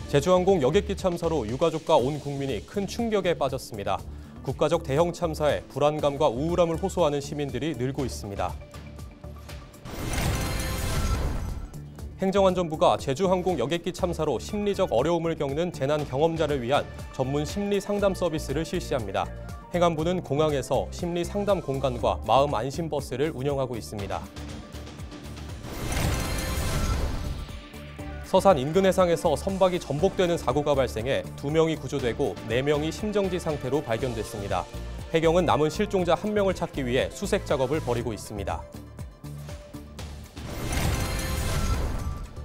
제주항공 여객기 참사로 유가족과 온 국민이 큰 충격에 빠졌습니다. 국가적 대형 참사에 불안감과 우울함을 호소하는 시민들이 늘고 있습니다. 행정안전부가 제주항공 여객기 참사로 심리적 어려움을 겪는 재난 경험자를 위한 전문 심리 상담 서비스를 실시합니다. 행안부는 공항에서 심리 상담 공간과 마음 안심 버스를 운영하고 있습니다. 서산 인근 해상에서 선박이 전복되는 사고가 발생해 2명이 구조되고 4명이 심정지 상태로 발견됐습니다. 해경은 남은 실종자 1명을 찾기 위해 수색 작업을 벌이고 있습니다.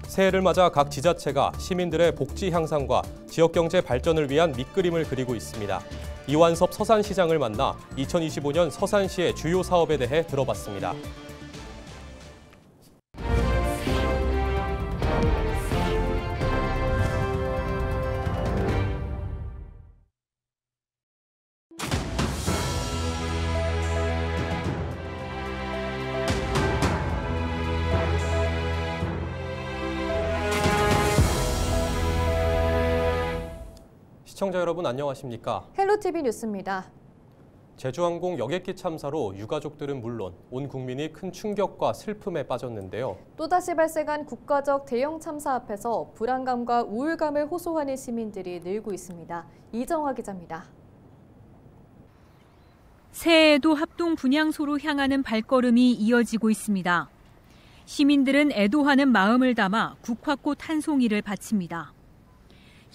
새해를 맞아 각 지자체가 시민들의 복지 향상과 지역경제 발전을 위한 밑그림을 그리고 있습니다. 이완섭 서산시장을 만나 2025년 서산시의 주요 사업에 대해 들어봤습니다. 시청자 여러분 안녕하십니까? 헬로티비 뉴스입니다. 제주항공 여객기 참사로 유가족들은 물론 온 국민이 큰 충격과 슬픔에 빠졌는데요. 또다시 발생한 국가적 대형 참사 앞에서 불안감과 우울감을 호소하는 시민들이 늘고 있습니다. 이정화 기자입니다. 새해에도 합동 분향소로 향하는 발걸음이 이어지고 있습니다. 시민들은 애도하는 마음을 담아 국화꽃 한 송이를 바칩니다.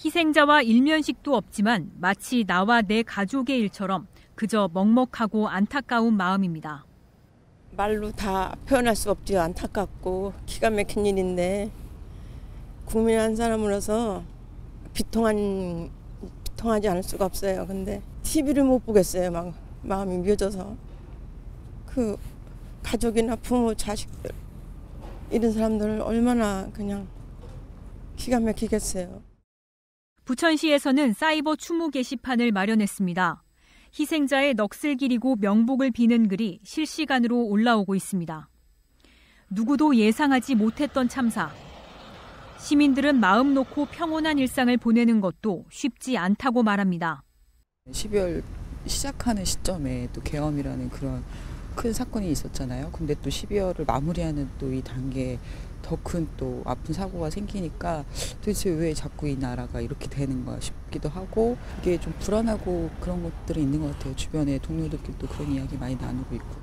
희생자와 일면식도 없지만 마치 나와 내 가족의 일처럼 그저 먹먹하고 안타까운 마음입니다. 말로 다 표현할 수 없죠. 안타깝고 기가 막힌 일인데 국민 한 사람으로서 비통하지 않을 수가 없어요. 근데 TV를 못 보겠어요. 막 마음이 미어져서 그 가족이나 부모, 자식들 이런 사람들 얼마나 그냥 기가 막히겠어요. 부천시에서는 사이버 추모 게시판을 마련했습니다. 희생자의 넋을 기리고 명복을 비는 글이 실시간으로 올라오고 있습니다. 누구도 예상하지 못했던 참사. 시민들은 마음 놓고 평온한 일상을 보내는 것도 쉽지 않다고 말합니다. 12월 시작하는 시점에 또 계엄이라는 그런 큰 사건이 있었잖아요. 근데 또 12월을 마무리하는 또 이 단계에 더 큰 또 아픈 사고가 생기니까 도대체 왜 자꾸 이 나라가 이렇게 되는가 싶기도 하고 이게 좀 불안하고 그런 것들이 있는 것 같아요. 주변에 동료들끼리도 그런 이야기 많이 나누고 있고.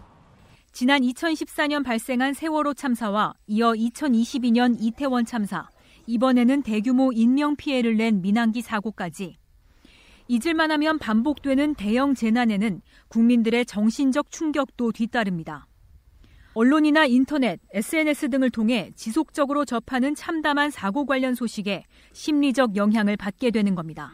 지난 2014년 발생한 세월호 참사와 이어 2022년 이태원 참사, 이번에는 대규모 인명피해를 낸 민항기 사고까지. 잊을만 하면 반복되는 대형 재난에는 국민들의 정신적 충격도 뒤따릅니다. 언론이나 인터넷, SNS 등을 통해 지속적으로 접하는 참담한 사고 관련 소식에 심리적 영향을 받게 되는 겁니다.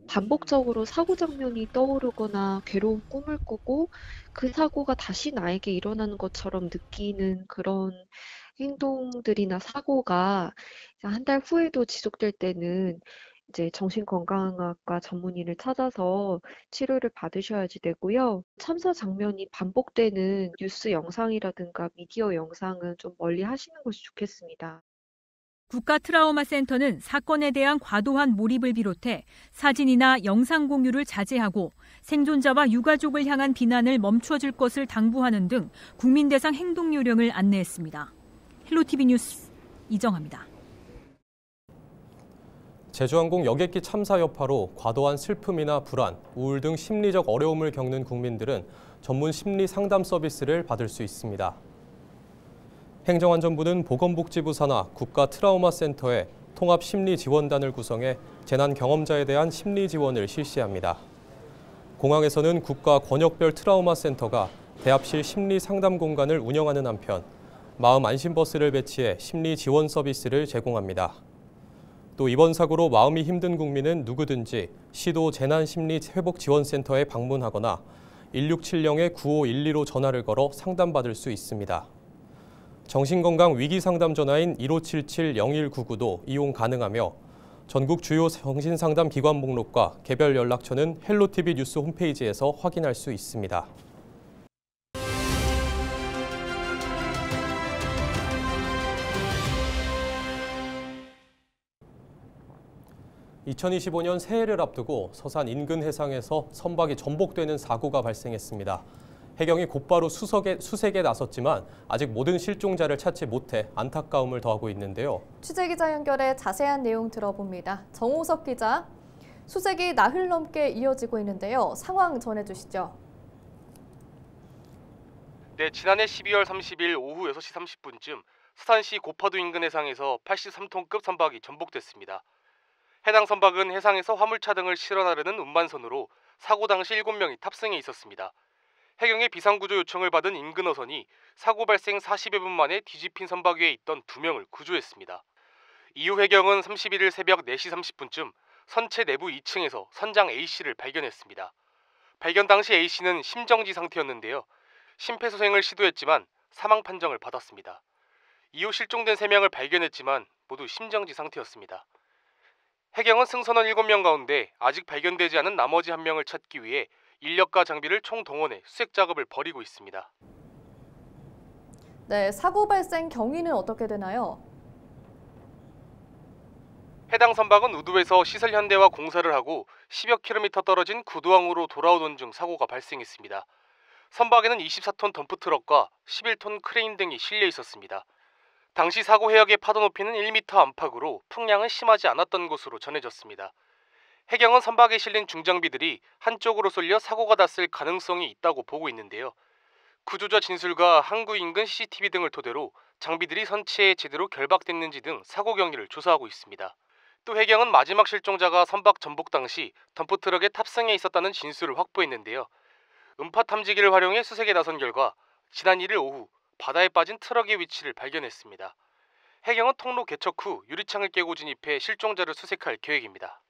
반복적으로 사고 장면이 떠오르거나 괴로운 꿈을 꾸고 그 사고가 다시 나에게 일어나는 것처럼 느끼는 그런 행동들이나 사고가 한 달 후에도 지속될 때는 이제 정신건강학과 전문의를 찾아서 치료를 받으셔야지 되고요. 참사 장면이 반복되는 뉴스 영상이라든가 미디어 영상은 좀 멀리 하시는 것이 좋겠습니다. 국가 트라우마 센터는 사건에 대한 과도한 몰입을 비롯해 사진이나 영상 공유를 자제하고 생존자와 유가족을 향한 비난을 멈춰줄 것을 당부하는 등 국민 대상 행동 요령을 안내했습니다. 헬로티비 뉴스 이정아입니다. 제주항공 여객기 참사 여파로 과도한 슬픔이나 불안, 우울 등 심리적 어려움을 겪는 국민들은 전문 심리 상담 서비스를 받을 수 있습니다. 행정안전부는 보건복지부 산하 국가 트라우마 센터에 통합 심리 지원단을 구성해 재난 경험자에 대한 심리 지원을 실시합니다. 공항에서는 국가 권역별 트라우마 센터가 대합실 심리 상담 공간을 운영하는 한편 마음 안심 버스를 배치해 심리 지원 서비스를 제공합니다. 또 이번 사고로 마음이 힘든 국민은 누구든지 시도 재난심리회복지원센터에 방문하거나 1670-9512로 전화를 걸어 상담받을 수 있습니다. 정신건강 위기상담 전화인 1577-0199도 이용 가능하며 전국 주요 정신상담 기관 목록과 개별 연락처는 헬로티비 뉴스 홈페이지에서 확인할 수 있습니다. 2025년 새해를 앞두고 서산 인근 해상에서 선박이 전복되는 사고가 발생했습니다. 해경이 곧바로 수색에 나섰지만 아직 모든 실종자를 찾지 못해 안타까움을 더하고 있는데요. 취재기자 연결해 자세한 내용 들어봅니다. 정호석 기자, 수색이 나흘 넘게 이어지고 있는데요. 상황 전해주시죠. 네, 지난해 12월 30일 오후 6시 30분쯤 서산시 고파도 인근 해상에서 83톤급 선박이 전복됐습니다. 해당 선박은 해상에서 화물차 등을 실어 나르는 운반선으로 사고 당시 7명이 탑승해 있었습니다. 해경의 비상구조 요청을 받은 인근 어선이 사고 발생 40여 분 만에 뒤집힌 선박 위에 있던 2명을 구조했습니다. 이후 해경은 31일 새벽 4시 30분쯤 선체 내부 2층에서 선장 A씨를 발견했습니다. 발견 당시 A씨는 심정지 상태였는데요. 심폐소생을 시도했지만 사망 판정을 받았습니다. 이후 실종된 3명을 발견했지만 모두 심정지 상태였습니다. 해경은 승선원 7명 가운데 아직 발견되지 않은 나머지 1명을 찾기 위해 인력과 장비를 총동원해 수색 작업을 벌이고 있습니다. 네, 사고 발생 경위는 어떻게 되나요? 해당 선박은 우도에서 시설 현대화 공사를 하고 10여 킬로미터 떨어진 구도항으로 돌아오던 중 사고가 발생했습니다. 선박에는 24톤 덤프트럭과 11톤 크레인 등이 실려 있었습니다. 당시 사고 해역의 파도 높이는 1m 안팎으로 풍량은 심하지 않았던 것으로 전해졌습니다. 해경은 선박에 실린 중장비들이 한쪽으로 쏠려 사고가 났을 가능성이 있다고 보고 있는데요. 구조자 진술과 항구 인근 CCTV 등을 토대로 장비들이 선체에 제대로 결박됐는지 등 사고 경위를 조사하고 있습니다. 또 해경은 마지막 실종자가 선박 전복 당시 덤프트럭에 탑승해 있었다는 진술을 확보했는데요. 음파 탐지기를 활용해 수색에 나선 결과 지난 1일 오후 바다에 빠진 트럭의 위치를 발견했습니다. 해경은 통로 개척 후 유리창을 깨고 진입해 실종자를 수색할 계획입니다.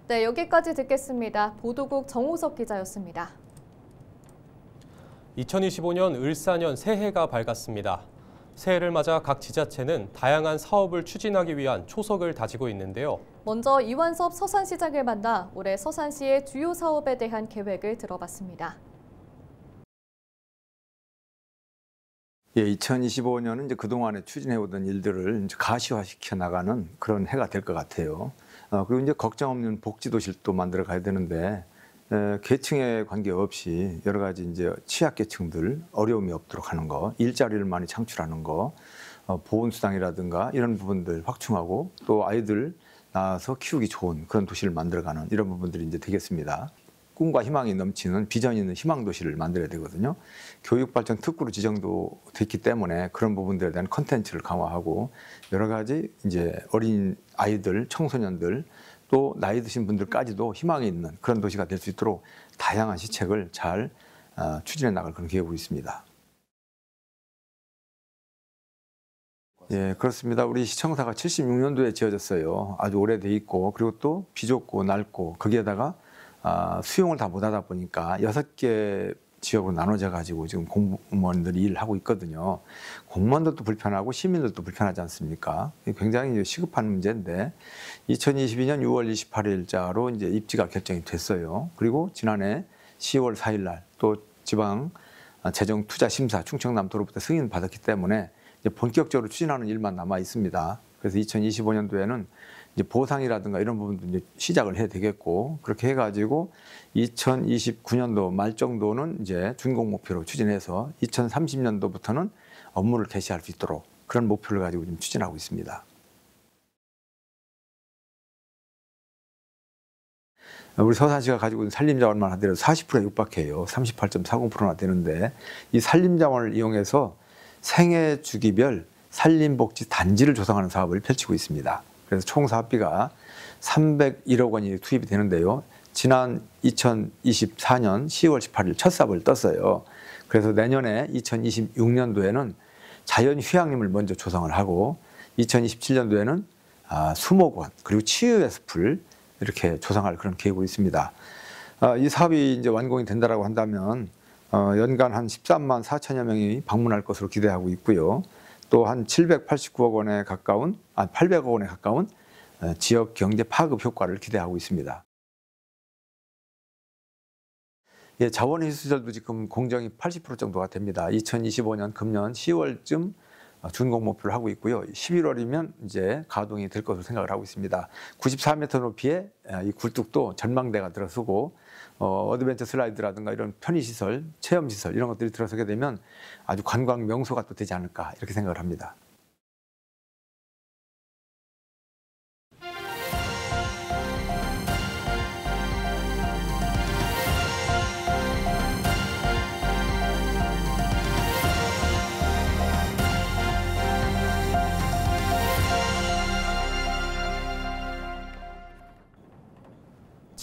네, 여기까지 듣겠습니다. 보도국 정호석 기자였습니다. 2025년 을사년 새해가 밝았습니다. 새해를 맞아 각 지자체는 다양한 사업을 추진하기 위한 초석을 다지고 있는데요. 먼저 이완섭 서산시장을 만나 올해 서산시의 주요 사업에 대한 계획을 들어봤습니다. 2025년은 이제 그동안에 추진해오던 일들을 이제 가시화시켜 나가는 그런 해가 될 것 같아요. 그리고 이제 걱정 없는 복지도시도 만들어 가야 되는데, 계층에 관계없이 여러 가지 이제 취약계층들 어려움이 없도록 하는 거, 일자리를 많이 창출하는 거, 보건수당이라든가 이런 부분들 확충하고 또 아이들 낳아서 키우기 좋은 그런 도시를 만들어가는 이런 부분들이 이제 되겠습니다. 꿈과 희망이 넘치는 비전 있는 희망 도시를 만들어야 되거든요. 교육발전 특구로 지정도 됐기 때문에 그런 부분들에 대한 컨텐츠를 강화하고 여러 가지 이제 어린 아이들, 청소년들 또 나이 드신 분들까지도 희망이 있는 그런 도시가 될 수 있도록 다양한 시책을 잘 추진해 나갈 그런 계획으로 있습니다. 예, 그렇습니다. 우리 시청사가 76년도에 지어졌어요. 아주 오래돼 있고 그리고 또 비좁고 넓고 거기에다가 수용을 다 못하다 보니까 6개 지역으로 나눠져 가지고 지금 공무원들이 일을 하고 있거든요. 공무원들도 불편하고 시민들도 불편하지 않습니까? 굉장히 시급한 문제인데 2022년 6월 28일자로 이제 입지가 결정이 됐어요. 그리고 지난해 10월 4일 날 또 지방 재정 투자 심사 충청남도로부터 승인 받았기 때문에 이제 본격적으로 추진하는 일만 남아 있습니다. 그래서 2025년도에는 이제 보상이라든가 이런 부분도 이제 시작을 해야 되겠고 그렇게 해가지고 2029년도 말 정도는 이제 준공 목표로 추진해서 2030년도부터는 업무를 개시할 수 있도록 그런 목표를 가지고 지금 추진하고 있습니다. 우리 서산시가 가지고 있는 산림자원만 하더라도 40%에 육박해요. 38.40%나 되는데 이 산림자원을 이용해서 생애 주기별 산림복지 단지를 조성하는 사업을 펼치고 있습니다. 그래서 총 사업비가 301억 원이 투입이 되는데요. 지난 2024년 10월 18일 첫 사업을 떴어요. 그래서 내년에 2026년도에는 자연휴양림을 먼저 조성을 하고 2027년도에는 수목원 그리고 치유의 숲을 이렇게 조성할 그런 계획으로 있습니다. 이 사업이 이제 완공이 된다라고 한다면 연간 한 13만 4천여 명이 방문할 것으로 기대하고 있고요. 또 한 789억 원에 가까운, 800억 원에 가까운 지역 경제 파급 효과를 기대하고 있습니다. 예, 자원시설도 지금 공정이 80% 정도가 됩니다. 2025년 금년 10월쯤 준공 목표를 하고 있고요. 11월이면 이제 가동이 될 것으로 생각을 하고 있습니다. 94m 높이의 이 굴뚝도 전망대가 들어서고 어드벤처 슬라이드라든가 이런 편의시설, 체험시설 이런 것들이 들어서게 되면 아주 관광 명소가 또 되지 않을까 이렇게 생각을 합니다.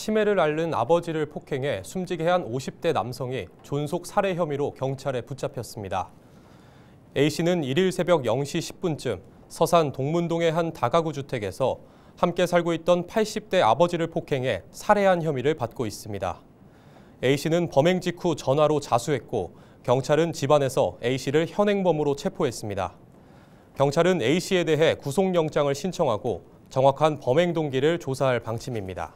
치매를 앓는 아버지를 폭행해 숨지게 한 50대 남성이 존속 살해 혐의로 경찰에 붙잡혔습니다. A씨는 1일 새벽 0시 10분쯤 서산 동문동의 한 다가구 주택에서 함께 살고 있던 80대 아버지를 폭행해 살해한 혐의를 받고 있습니다. A씨는 범행 직후 전화로 자수했고 경찰은 집안에서 A씨를 현행범으로 체포했습니다. 경찰은 A씨에 대해 구속영장을 신청하고 정확한 범행 동기를 조사할 방침입니다.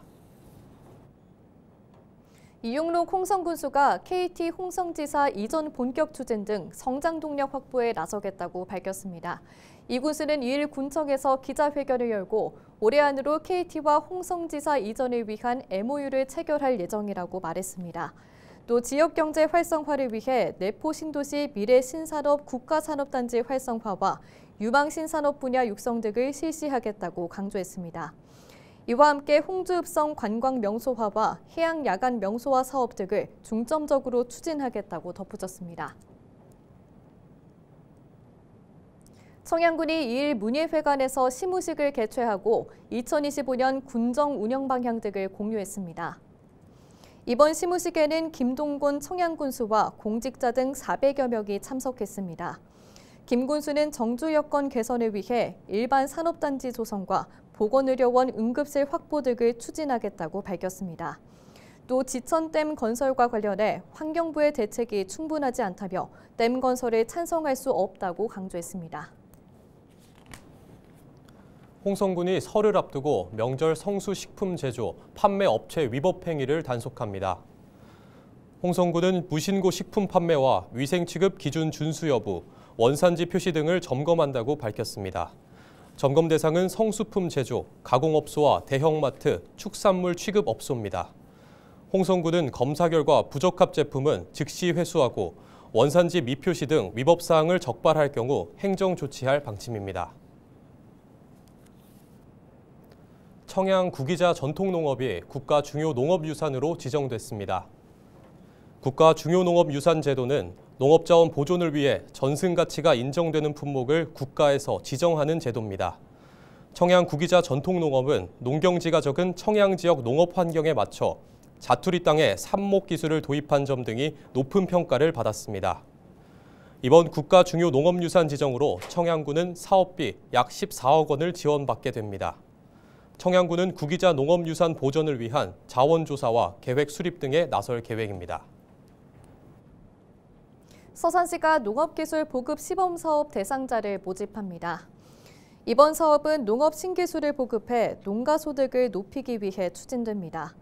이용록 홍성군수가 KT 홍성지사 이전 본격 추진 등 성장 동력 확보에 나서겠다고 밝혔습니다. 이 군수는 2일 군청에서 기자회견을 열고 올해 안으로 KT와 홍성지사 이전을 위한 MOU를 체결할 예정이라고 말했습니다. 또 지역경제 활성화를 위해 내포 신도시 미래신산업 국가산업단지 활성화와 유망신산업 분야 육성 등을 실시하겠다고 강조했습니다. 이와 함께 홍주읍성 관광 명소화와 해양 야간 명소화 사업 등을 중점적으로 추진하겠다고 덧붙였습니다. 청양군이 2일 문예회관에서 시무식을 개최하고 2025년 군정 운영 방향 등을 공유했습니다. 이번 시무식에는 김동곤 청양군수와 공직자 등 400여 명이 참석했습니다. 김 군수는 정주 여건 개선을 위해 일반 산업단지 조성과 보건의료원 응급실 확보 등을 추진하겠다고 밝혔습니다. 또 지천댐 건설과 관련해 환경부의 대책이 충분하지 않다며 댐 건설에 찬성할 수 없다고 강조했습니다. 홍성군이 설을 앞두고 명절 성수 식품 제조, 판매 업체 위법 행위를 단속합니다. 홍성군은 무신고 식품 판매와 위생 취급 기준 준수 여부, 원산지 표시 등을 점검한다고 밝혔습니다. 점검 대상은 성수품 제조, 가공업소와 대형마트, 축산물 취급업소입니다. 홍성군은 검사 결과 부적합 제품은 즉시 회수하고 원산지 미표시 등 위법 사항을 적발할 경우 행정 조치할 방침입니다. 청양 구기자 전통농업이 국가 중요 농업유산으로 지정됐습니다. 국가 중요농업유산 제도는 농업자원 보존을 위해 전승가치가 인정되는 품목을 국가에서 지정하는 제도입니다. 청양 구기자 전통농업은 농경지가 적은 청양 지역 농업 환경에 맞춰 자투리 땅에 삽목 기술을 도입한 점 등이 높은 평가를 받았습니다. 이번 국가 중요 농업유산 지정으로 청양군은 사업비 약 14억 원을 지원받게 됩니다. 청양군은 구기자 농업유산 보존을 위한 자원조사와 계획 수립 등에 나설 계획입니다. 서산시가 농업기술 보급 시범사업 대상자를 모집합니다. 이번 사업은 농업 신기술을 보급해 농가소득을 높이기 위해 추진됩니다.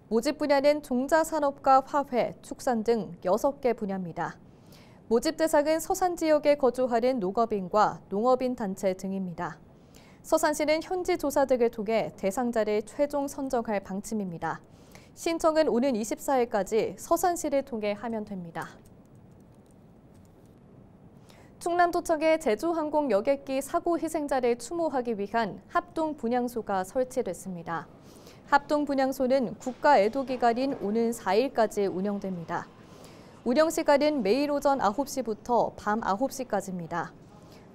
모집 분야는 종자산업과 화훼, 축산 등 6개 분야입니다. 모집 대상은 서산 지역에 거주하는 농업인과 농업인 단체 등입니다. 서산시는 현지 조사 등을 통해 대상자를 최종 선정할 방침입니다. 신청은 오는 24일까지 서산시를 통해 하면 됩니다. 충남도청에 제주항공 여객기 사고 희생자를 추모하기 위한 합동분향소가 설치됐습니다. 합동분향소는 국가 애도기간인 오는 4일까지 운영됩니다. 운영 시간은 매일 오전 9시부터 밤 9시까지입니다.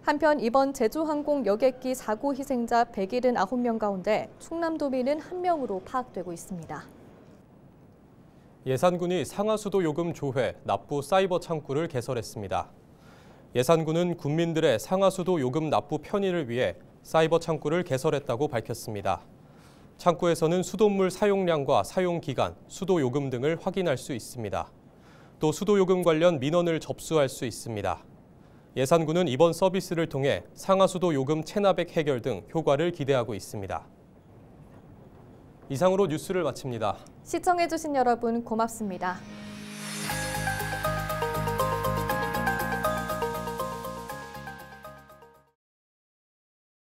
한편 이번 제주항공 여객기 사고 희생자 179명 가운데 충남도민은 1명으로 파악되고 있습니다. 예산군이 상하수도 요금 조회, 납부 사이버 창구를 개설했습니다. 예산군은 군민들의 상하수도 요금 납부 편의를 위해 사이버 창구를 개설했다고 밝혔습니다. 창구에서는 수돗물 사용량과 사용기간, 수도요금 등을 확인할 수 있습니다. 또 수도요금 관련 민원을 접수할 수 있습니다. 예산군은 이번 서비스를 통해 상하수도 요금 체납액 해결 등 효과를 기대하고 있습니다. 이상으로 뉴스를 마칩니다. 시청해주신 여러분 고맙습니다.